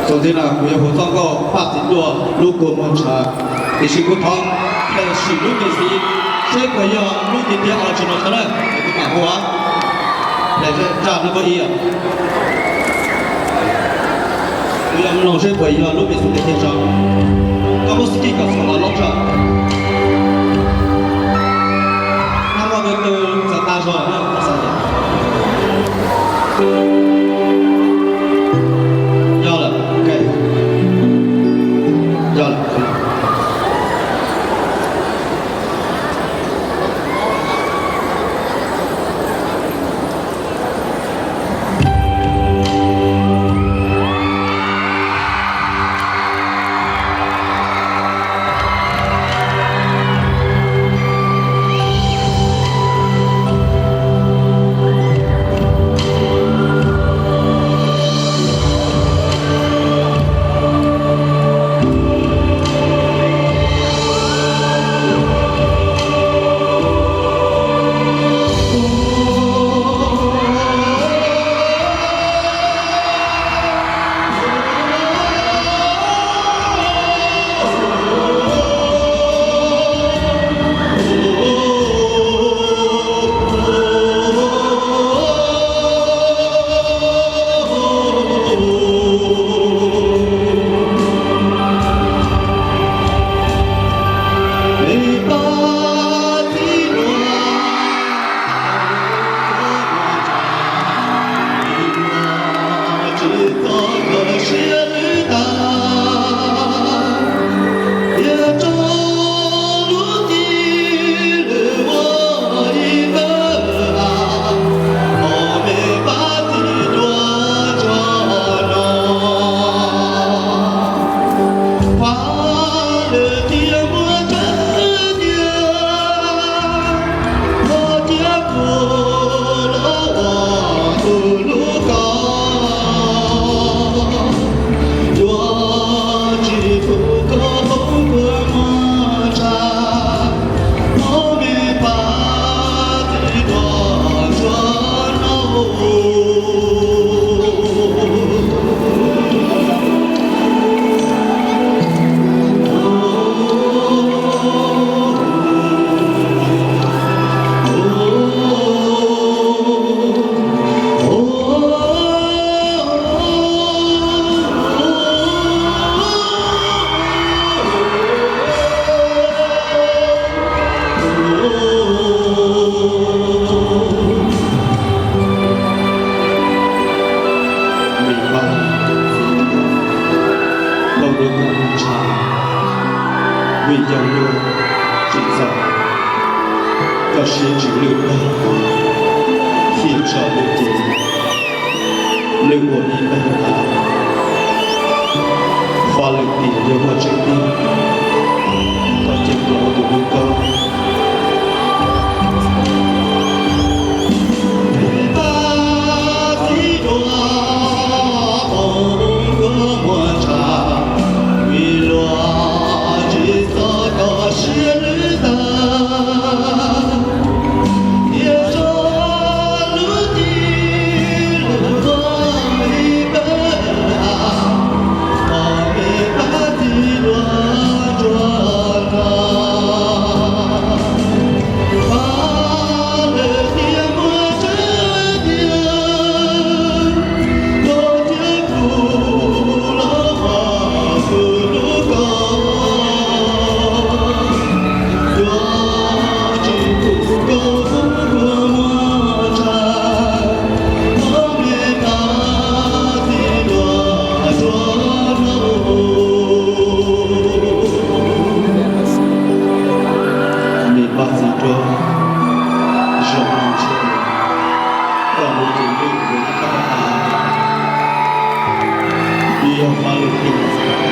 总之呢，我要活装个发展多，如果我们查，也是不同，但是如果是这个要如果第二只能可能，这个马虎啊，来这站那个一样，我要弄这个要如果是在天上，那么是这个从哪弄上？那么个都在大上那啥的。要了 ，OK， 要了，可以。为养育制造，要施指六道，天上六界，六我一般啊，花了点有我这边，到这个我都不高。要花了点。